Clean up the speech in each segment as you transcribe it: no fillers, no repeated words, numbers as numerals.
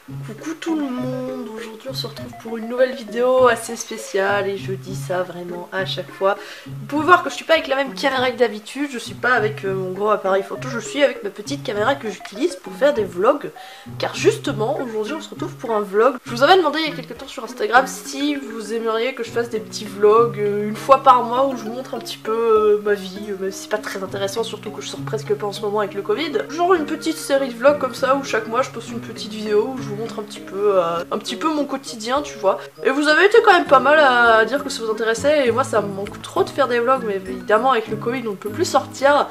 Coucou tout le monde, aujourd'hui on se retrouve pour une nouvelle vidéo assez spéciale et je dis ça vraiment à chaque fois. Vous pouvez voir que je suis pas avec la même caméra que d'habitude, je suis pas avec mon gros appareil photo, je suis avec ma petite caméra que j'utilise pour faire des vlogs. Car justement, aujourd'hui on se retrouve pour un vlog. Je vous avais demandé il y a quelques temps sur Instagram si vous aimeriez que je fasse des petits vlogs une fois par mois où je vous montre un petit peu ma vie, même si c'est pas très intéressant, surtout que je sors presque pas en ce moment avec le Covid. Genre une petite série de vlogs comme ça où chaque mois je poste une petite vidéo où je vous montre un petit peu mon quotidien, tu vois. Et vous avez été quand même pas mal à dire que ça vous intéressait et moi ça me manque trop de faire des vlogs, mais évidemment avec le Covid on ne peut plus sortir.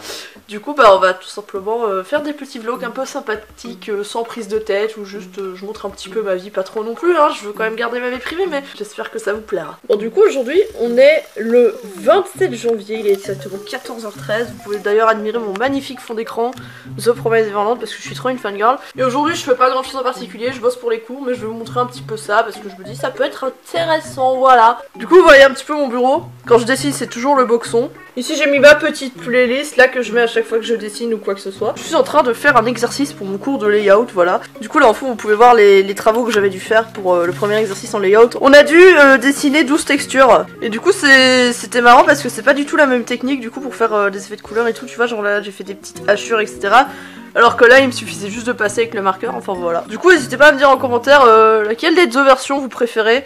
Du coup bah on va tout simplement faire des petits vlogs un peu sympathiques, sans prise de tête, ou juste je montre un petit peu ma vie, pas trop non plus, hein, je veux quand même garder ma vie privée, mais j'espère que ça vous plaira. Bon du coup aujourd'hui on est le 27 janvier, il est exactement 14h13, vous pouvez d'ailleurs admirer mon magnifique fond d'écran The Promise Neverland parce que je suis trop une fangirl. Et aujourd'hui je fais pas grand chose en particulier, je bosse pour les cours, mais je vais vous montrer un petit peu ça parce que je me dis ça peut être intéressant, voilà. Du coup vous voyez un petit peu mon bureau, quand je dessine c'est toujours le boxon. Ici j'ai mis ma petite playlist là que je mets à chaque fois que je dessine ou quoi que ce soit. Je suis en train de faire un exercice pour mon cours de layout, voilà. Du coup là en fond vous pouvez voir les travaux que j'avais dû faire pour le premier exercice en layout. On a dû dessiner 12 textures. Et du coup c'était marrant parce que c'est pas du tout la même technique du coup pour faire des effets de couleurs et tout, tu vois, genre là j'ai fait des petites hachures etc. Alors que là il me suffisait juste de passer avec le marqueur, enfin voilà. Du coup n'hésitez pas à me dire en commentaire laquelle des deux versions vous préférez.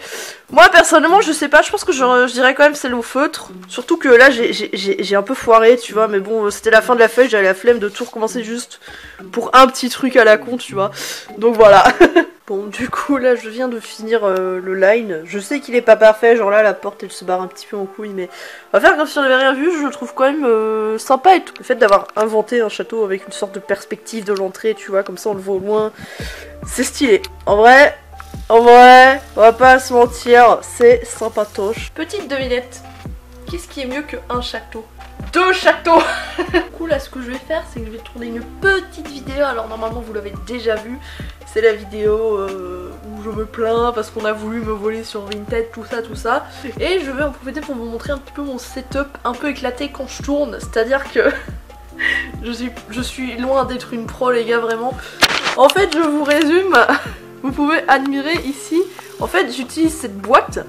Moi personnellement je sais pas, je pense que je dirais quand même celle au feutre. Surtout que là j'ai un peu foiré tu vois, mais bon c'était la fin de la feuille, j'avais la flemme de tout recommencer juste pour un petit truc à la con tu vois. Donc voilà. Bon du coup là je viens de finir le line, je sais qu'il est pas parfait, genre là la porte elle se barre un petit peu en couille, mais on va faire comme si on n'avait rien vu, je le trouve quand même sympa et tout. Le fait d'avoir inventé un château avec une sorte de perspective de l'entrée tu vois, comme ça on le voit au loin, c'est stylé. En vrai, on va pas se mentir, c'est sympatoche. Petite devinette, qu'est-ce qui est mieux qu'un château? Deux châteaux. Du coup là ce que je vais faire c'est que je vais tourner une petite vidéo, alors normalement vous l'avez déjà vu, c'est la vidéo où je me plains parce qu'on a voulu me voler sur Vinted, tout ça, et je vais en profiter pour vous montrer un petit peu mon setup un peu éclaté quand je tourne, c'est-à-dire que je suis loin d'être une pro les gars, vraiment. En fait je vous résume, vous pouvez admirer ici, en fait j'utilise cette boîte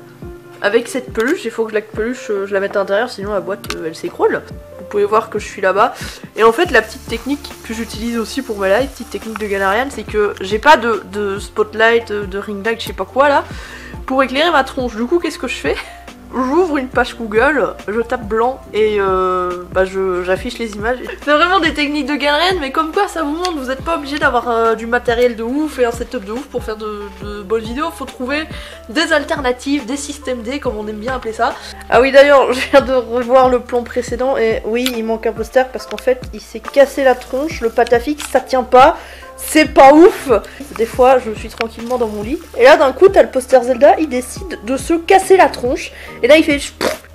avec cette peluche, il faut que la peluche je la mette à l'intérieur sinon la boîte elle s'écroule. Vous pouvez voir que je suis là-bas. Et en fait la petite technique que j'utilise aussi pour ma live, petite technique de Galarian, c'est que j'ai pas de spotlight, de ring light, je sais pas quoi là, pour éclairer ma tronche. Du coup qu'est-ce que je fais? J'ouvre une page Google, je tape blanc et j'affiche les images. C'est vraiment des techniques de Galarian, mais comme quoi ça vous montre, vous n'êtes pas obligé d'avoir du matériel de ouf et un setup de ouf pour faire de bonnes vidéos. Faut trouver des alternatives, des systèmes D comme on aime bien appeler ça. Ah oui d'ailleurs, je viens de revoir le plan précédent et oui il manque un poster parce qu'en fait il s'est cassé la tronche, le patafix ça tient pas. C'est pas ouf. Des fois je suis tranquillement dans mon lit et là d'un coup t'as le poster Zelda, il décide de se casser la tronche et là il fait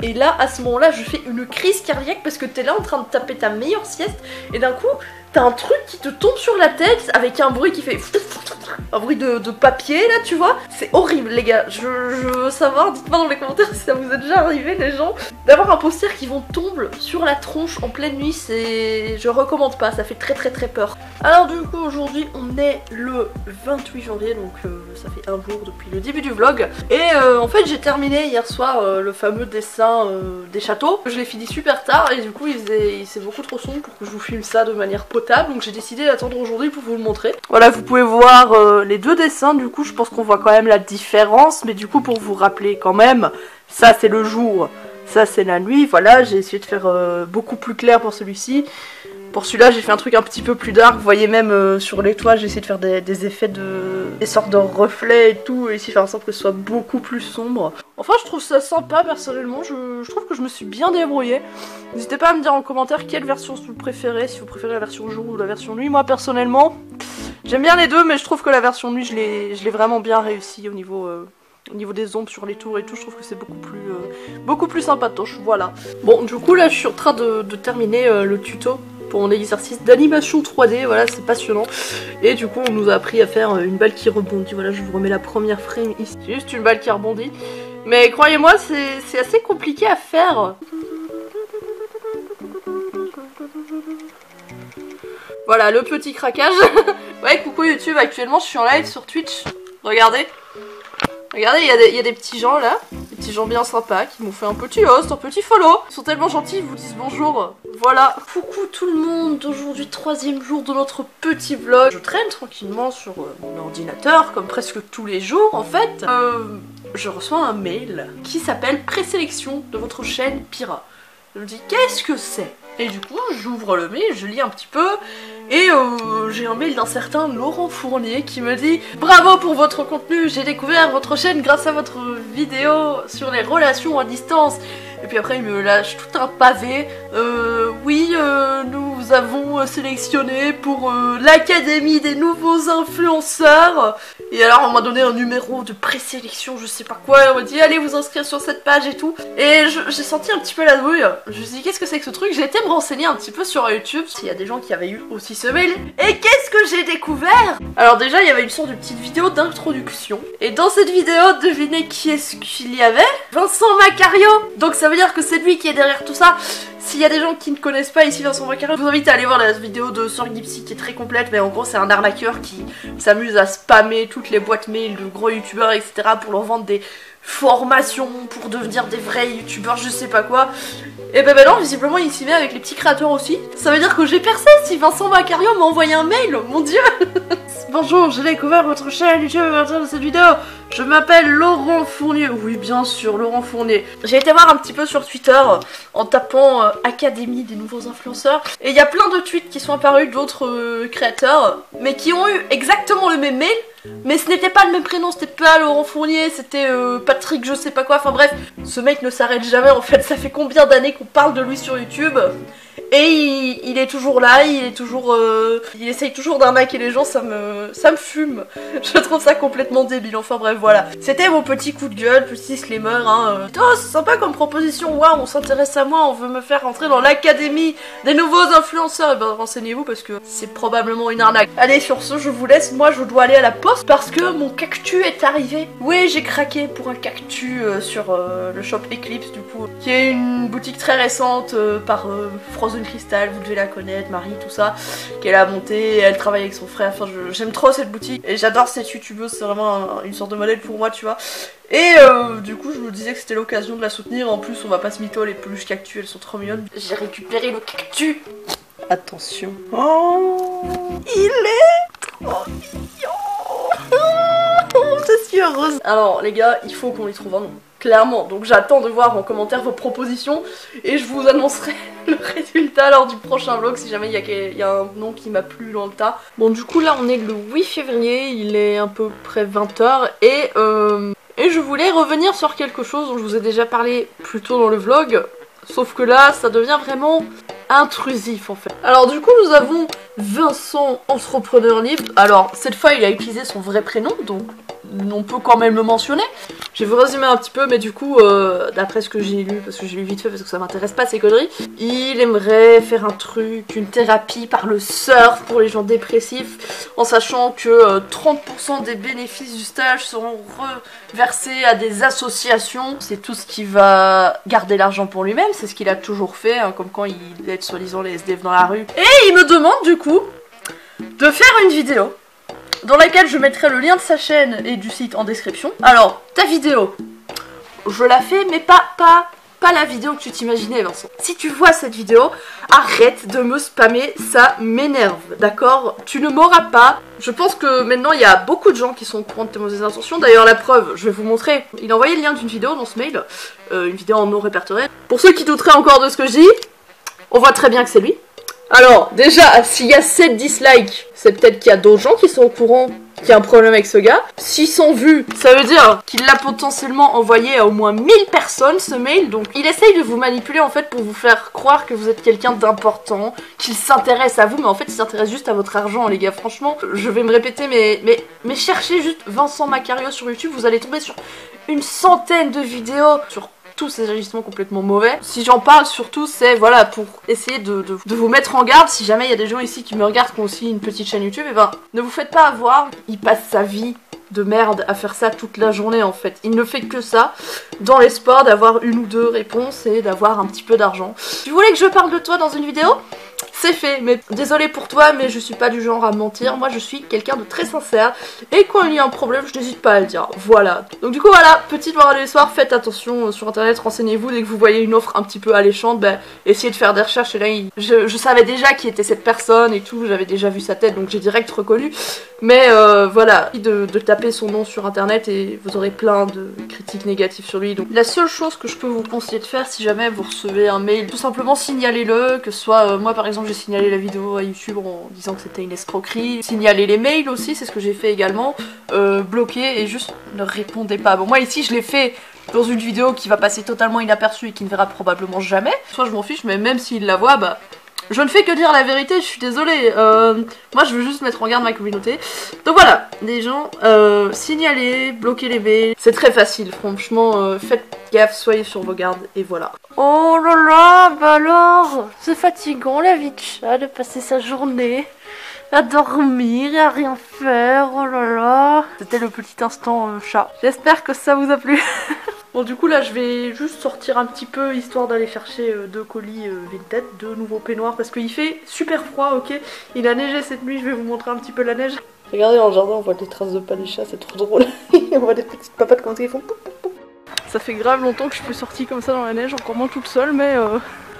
et là à ce moment là je fais une crise cardiaque parce que t'es là en train de taper ta meilleure sieste et d'un coup t'as un truc qui te tombe sur la tête avec un bruit qui fait un bruit de papier là tu vois. C'est horrible les gars, je veux savoir, dites-moi dans les commentaires si ça vous est déjà arrivé les gens, d'avoir un poster qui vous tombe sur la tronche en pleine nuit, c'est... je recommande pas, ça fait très peur. Alors du coup aujourd'hui on est le 28 janvier donc ça fait un jour depuis le début du vlog et en fait j'ai terminé hier soir le fameux dessin des châteaux. Je l'ai fini super tard et du coup il faisait beaucoup trop sombre pour que je vous filme ça de manière potable, donc j'ai décidé d'attendre aujourd'hui pour vous le montrer. Voilà, vous pouvez voir les deux dessins, du coup je pense qu'on voit quand même la différence, mais du coup pour vous rappeler quand même, ça c'est le jour, ça c'est la nuit, voilà, j'ai essayé de faire beaucoup plus clair pour celui-ci. Pour celui-là j'ai fait un truc un petit peu plus dark, vous voyez même sur les toits j'ai essayé de faire des effets des sortes de reflets et tout, et essayer de faire en sorte que ce soit beaucoup plus sombre. Enfin je trouve ça sympa personnellement, je trouve que je me suis bien débrouillée. N'hésitez pas à me dire en commentaire quelle version vous préférez, si vous préférez la version jour ou la version nuit. Moi personnellement j'aime bien les deux, mais je trouve que la version nuit je l'ai vraiment bien réussi au niveau des ombres sur les tours et tout, je trouve que c'est beaucoup plus sympatoche, voilà. Bon du coup là je suis en train de terminer le tuto pour mon exercice d'animation 3D, voilà c'est passionnant. Et du coup on nous a appris à faire une balle qui rebondit, voilà je vous remets la première frame ici, c'est juste une balle qui rebondit. Mais croyez-moi c'est assez compliqué à faire. Voilà, le petit craquage. Ouais, coucou YouTube, actuellement je suis en live sur Twitch. Regardez. Regardez, il y a des petits gens là, des petits gens bien sympas qui m'ont fait un petit host, un petit follow. Ils sont tellement gentils, ils vous disent bonjour. Voilà. Coucou tout le monde, aujourd'hui 3e jour de notre petit vlog. Je traîne tranquillement sur mon ordinateur, comme presque tous les jours en fait. Je reçois un mail qui s'appelle présélection de votre chaîne Pira. Je me dis qu'est-ce que c'est? Et du coup j'ouvre le mail, je lis un petit peu et j'ai un mail d'un certain Laurent Fournier qui me dit bravo pour votre contenu, j'ai découvert votre chaîne grâce à votre vidéo sur les relations à distance. Et puis après il me lâche tout un pavé. Oui, nous avons sélectionné pour l'académie des nouveaux influenceurs. Et alors on m'a donné un numéro de présélection, je sais pas quoi, et on m'a dit allez vous inscrire sur cette page et tout. Et j'ai senti un petit peu la douille. Je me suis dit qu'est-ce que c'est que ce truc? J'ai été me renseigner un petit peu sur YouTube s'il y a des gens qui avaient eu aussi ce mail. Et qu'est-ce que j'ai découvert? Alors déjà il y avait une sorte de petite vidéo d'introduction. Et dans cette vidéo, devinez qui est-ce qu'il y avait? Vincent Macario. Donc ça veut dire que c'est lui qui est derrière tout ça. S'il y a des gens qui ne connaissent pas ici Vincent Macario, je vous invite à aller voir la vidéo de Sir Gipsy qui est très complète, mais en gros c'est un arnaqueur qui s'amuse à spammer toutes les boîtes mail de gros youtubeurs etc. pour leur vendre des formations pour devenir des vrais youtubeurs je sais pas quoi. Et ben non, visiblement il s'y met avec les petits créateurs aussi. Ça veut dire que j'ai percé si Vincent Macario m'a envoyé un mail, mon dieu. Bonjour, j'ai découvert votre chaîne YouTube à partir de cette vidéo. Je m'appelle Laurent Fournier. Oui, bien sûr, Laurent Fournier. J'ai été voir un petit peu sur Twitter en tapant Académie des nouveaux influenceurs. Et il y a plein de tweets qui sont apparus d'autres créateurs, mais qui ont eu exactement le même mail. Mais ce n'était pas le même prénom, c'était pas Laurent Fournier, c'était Patrick je sais pas quoi. Enfin bref, ce mec ne s'arrête jamais en fait. Ça fait combien d'années qu'on parle de lui sur YouTube? Et il est toujours là, il est toujours, il essaye toujours d'arnaquer les gens, ça me fume. Je trouve ça complètement débile, enfin bref voilà. C'était mon petit coup de gueule, petit disclaimer hein. Oh c'est sympa comme proposition, waouh on s'intéresse à moi, on veut me faire rentrer dans l'académie des nouveaux influenceurs. Et ben renseignez-vous parce que c'est probablement une arnaque. Allez sur ce je vous laisse, moi je dois aller à la poste parce que mon cactus est arrivé. Oui j'ai craqué pour un cactus sur le shop Eclipse du coup, qui est une boutique très récente par Frozen Crystal, vous devez la connaître, Marie, tout ça, qu'elle a monté, elle travaille avec son frère, enfin j'aime trop cette boutique et j'adore cette youtubeuse, c'est vraiment une sorte de modèle pour moi tu vois. Et du coup je me disais que c'était l'occasion de la soutenir, en plus on va pas se mytho, les peluches cactus elles sont trop mignonnes. J'ai récupéré le cactus. Attention. Oh, il est trop mignon. Je suis heureuse. Alors les gars, il faut qu'on y trouve un nom. Clairement, donc j'attends de voir en commentaire vos propositions et je vous annoncerai le résultat lors du prochain vlog si jamais il y a un nom qui m'a plu dans le tas. Bon du coup là on est le 8 février, il est à peu près 20 h et je voulais revenir sur quelque chose dont je vous ai déjà parlé plus tôt dans le vlog, sauf que là ça devient vraiment intrusif en fait. Alors du coup nous avons Vincent, entrepreneur libre. Alors cette fois il a utilisé son vrai prénom donc on peut quand même le mentionner. Je vais vous résumer un petit peu mais du coup d'après ce que j'ai lu, parce que j'ai lu vite fait parce que ça m'intéresse pas ces conneries, il aimerait faire un truc, une thérapie par le surf pour les gens dépressifs en sachant que 30% des bénéfices du stage seront reversés à des associations. C'est tout ce qui va garder l'argent pour lui-même, c'est ce qu'il a toujours fait hein, comme quand il aide soi-disant les SDF dans la rue. Et il me demande du coup de faire une vidéo dans laquelle je mettrai le lien de sa chaîne et du site en description. Alors, ta vidéo, je la fais, mais pas la vidéo que tu t'imaginais, Vincent. Si tu vois cette vidéo, arrête de me spammer, ça m'énerve, d'accord? Tu ne m'auras pas. Je pense que maintenant, il y a beaucoup de gens qui sont au courant de tes mauvaises intentions. D'ailleurs, la preuve, je vais vous montrer. Il a envoyé le lien d'une vidéo dans ce mail, une vidéo en non répertoriée. Pour ceux qui douteraient encore de ce que je dis, on voit très bien que c'est lui. Alors, déjà, s'il y a 7 dislikes, c'est peut-être qu'il y a d'autres gens qui sont au courant qu'il y a un problème avec ce gars. 600 vues, ça veut dire qu'il l'a potentiellement envoyé à au moins 1000 personnes, ce mail. Donc, il essaye de vous manipuler, en fait, pour vous faire croire que vous êtes quelqu'un d'important, qu'il s'intéresse à vous, mais en fait, il s'intéresse juste à votre argent, les gars. Franchement, je vais me répéter, mais cherchez juste Vincent Macario sur YouTube, vous allez tomber sur une centaine de vidéos sur tous ces agissements complètement mauvais. Si j'en parle surtout c'est voilà pour essayer de vous mettre en garde si jamais il y a des gens ici qui me regardent qui ont aussi une petite chaîne YouTube, et ben ne vous faites pas avoir, il passe sa vie de merde à faire ça toute la journée en fait. Il ne fait que ça dans l'espoir d'avoir une ou deux réponses et d'avoir un petit peu d'argent. Tu voulais que je parle de toi dans une vidéo? c'est fait. Mais désolée pour toi, mais je suis pas du genre à mentir. Moi je suis quelqu'un de très sincère. Et quand il y a un problème, je n'hésite pas à le dire. Voilà. Donc du coup voilà, petite morale du soir, faites attention sur internet, renseignez-vous dès que vous voyez une offre un petit peu alléchante, bah, essayez de faire des recherches. Et là, je savais déjà qui était cette personne et tout, j'avais déjà vu sa tête, donc j'ai direct reconnu. Mais voilà, de taper son nom sur internet et vous aurez plein de critiques négatives sur lui. Donc la seule chose que je peux vous conseiller de faire si jamais vous recevez un mail, tout simplement signalez-le, que ce soit moi par exemple j'ai signalé la vidéo à YouTube en disant que c'était une escroquerie, signalez les mails aussi, c'est ce que j'ai fait également, bloquez et juste ne répondez pas. Bon moi ici je l'ai fait dans une vidéo qui va passer totalement inaperçue et qui ne verra probablement jamais, soit je m'en fiche, mais même s'il la voit, bah je ne fais que dire la vérité, je suis désolée. Moi je veux juste mettre en garde ma communauté. Donc voilà, les gens, signalez, bloquez les mails. C'est très facile, franchement, faites gaffe, soyez sur vos gardes et voilà. Oh là là, bah alors, c'est fatigant la vie de chat de passer sa journée à dormir et à rien faire, oh là là. C'était le petit instant chat. J'espère que ça vous a plu. Bon du coup là je vais juste sortir un petit peu histoire d'aller chercher 2 colis Vinted, 2 nouveaux peignoirs parce qu'il fait super froid, ok. Il a neigé cette nuit, je vais vous montrer un petit peu la neige. Regardez dans le jardin on voit des traces de pas des chats, c'est trop drôle. On voit des petites papates comme ça qui font pou, pou, pou. Ça fait grave longtemps que je suis plus sortie comme ça dans la neige, encore moins toute seule, mais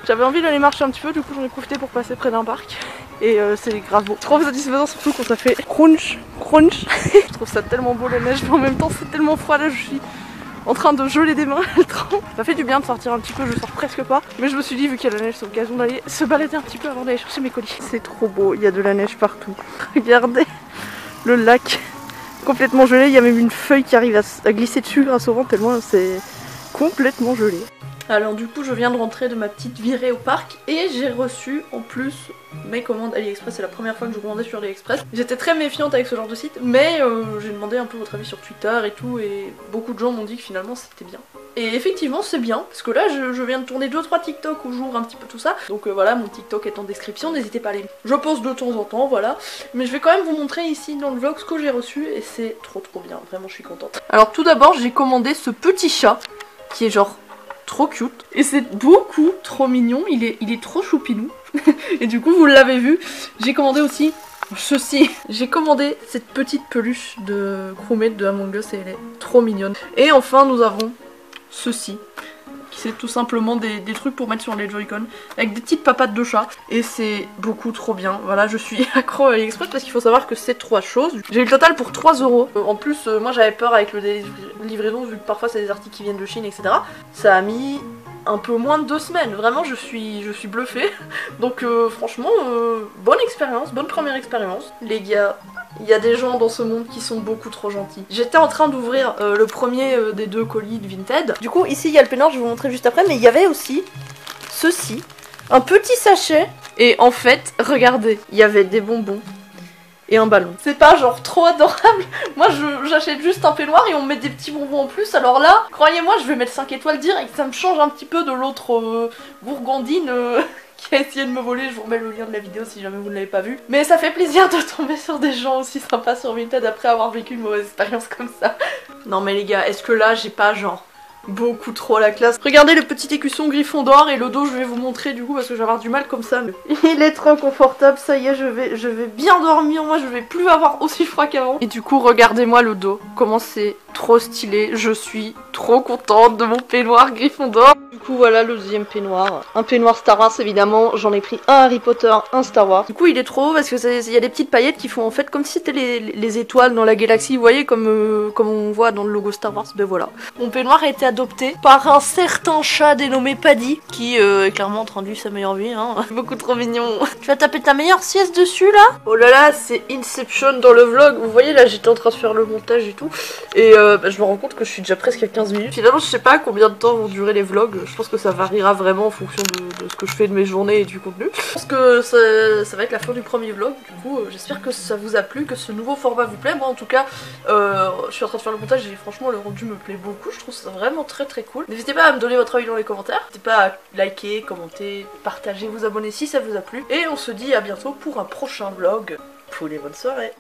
j'avais envie d'aller marcher un petit peu, du coup j'en ai profité pour passer près d'un parc. Et c'est grave beau. Trop satisfaisant surtout quand ça fait crunch, crunch. Je trouve ça tellement beau la neige, mais en même temps c'est tellement froid là, je suis en train de geler des mains, elle tremble. Ça fait du bien de sortir un petit peu, je sors presque pas. Mais je me suis dit, vu qu'il y a de la neige, c'est l'occasion d'aller se balader un petit peu avant d'aller chercher mes colis. C'est trop beau, il y a de la neige partout. Regardez le lac complètement gelé, il y a même une feuille qui arrive à glisser dessus grâce au vent, tellement c'est complètement gelé. Alors du coup je viens de rentrer de ma petite virée au parc et j'ai reçu en plus mes commandes AliExpress. C'est la première fois que je commandais sur AliExpress. J'étais très méfiante avec ce genre de site, mais j'ai demandé un peu votre avis sur Twitter et tout, et beaucoup de gens m'ont dit que finalement c'était bien. Et effectivement c'est bien, parce que là je viens de tourner 2-3 TikTok où j'ouvre un petit peu tout ça. Donc voilà, mon TikTok est en description, n'hésitez pas à aller. Je poste de temps en temps, voilà. Mais je vais quand même vous montrer ici dans le vlog ce que j'ai reçu et c'est trop bien, vraiment je suis contente. Alors tout d'abord j'ai commandé ce petit chat qui est genre trop cute et c'est beaucoup trop mignon, il est trop choupinou. Et du coup vous l'avez vu, j'ai commandé aussi ceci. J'ai commandé cette petite peluche de crewmate de Among Us et elle est trop mignonne. Et enfin nous avons ceci, c'est tout simplement des trucs pour mettre sur les Joy-Con avec des petites papates de chat et c'est beaucoup trop bien. Voilà, je suis accro à AliExpress parce qu'il faut savoir que c'est 3 choses. J'ai eu le total pour 3 €. En plus moi j'avais peur avec le délai de livraison vu que parfois c'est des articles qui viennent de Chine, etc. Ça a mis un peu moins de 2 semaines, vraiment je suis bluffée. Donc franchement bonne expérience, bonne première expérience. Les gars, il y a des gens dans ce monde qui sont beaucoup trop gentils. J'étais en train d'ouvrir le premier des 2 colis de Vinted. Du coup ici il y a le peignoir, je vais vous montrer juste après, mais il y avait aussi ceci, un petit sachet. Et en fait, regardez, il y avait des bonbons et un ballon. C'est pas genre trop adorable? Moi j'achète juste un peignoir et on me met des petits bonbons en plus, alors là, croyez-moi, je vais mettre 5 étoiles direct, ça me change un petit peu de l'autre gourgandine qui a essayé de me voler. Je vous remets le lien de la vidéo si jamais vous ne l'avez pas vu. Mais ça fait plaisir de tomber sur des gens aussi sympas sur Vinted après avoir vécu une mauvaise expérience comme ça. Non mais les gars, est-ce que là j'ai pas genre beaucoup trop la classe? Regardez le petit écusson Gryffondor et le dos je vais vous montrer du coup parce que je vais avoir du mal comme ça. Mais il est trop confortable, ça y est, je vais bien dormir, moi je vais plus avoir aussi froid qu'avant. Et du coup regardez-moi le dos, comment c'est trop stylé, je suis trop contente de mon peignoir Gryffondor. Du coup voilà le deuxième peignoir, un peignoir Star Wars évidemment, j'en ai pris un Harry Potter, un Star Wars. Du coup il est trop beau parce que il y a des petites paillettes qui font en fait comme si c'était les étoiles dans la galaxie, vous voyez comme on voit dans le logo Star Wars, ben voilà. Mon peignoir a été adopté par un certain chat dénommé Paddy qui est clairement en train de vivre sa meilleure vie, hein. Beaucoup trop mignon. Tu vas taper ta meilleure sieste dessus là? Oh là là, c'est Inception dans le vlog, vous voyez là j'étais en train de faire le montage et tout et bah, je me rends compte que je suis déjà presque à 15 minutes. Finalement je sais pas combien de temps vont durer les vlogs, je pense que ça variera vraiment en fonction de ce que je fais de mes journées et du contenu. Je pense que ça va être la fin du premier vlog, du coup j'espère que ça vous a plu, que ce nouveau format vous plaît. Moi en tout cas je suis en train de faire le montage et franchement le rendu me plaît beaucoup, je trouve ça vraiment très cool. N'hésitez pas à me donner votre avis dans les commentaires, n'hésitez pas à liker, commenter, partager, vous abonner si ça vous a plu et on se dit à bientôt pour un prochain vlog. Pour les bonnes soirées.